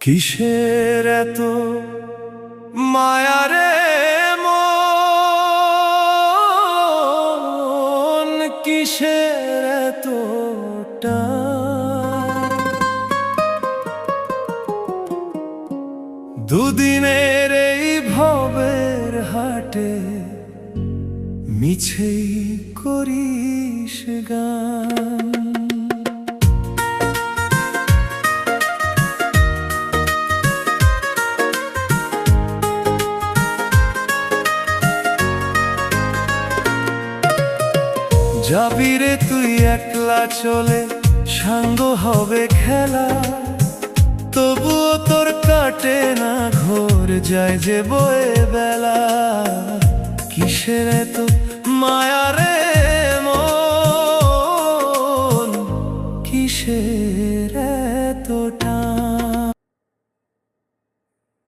কিসের এত মায়া রে মন, কিসের এত টান? দুদিনের এই ভবের হাটে মিছেই করিস গান। যাবি রে তুই একলা চলে, সাঙ্গ হবে খেলা, তবুও তোর কাটে না ঘোর, যায় যে বয়ে বেলা। কিসের এত মায়া রে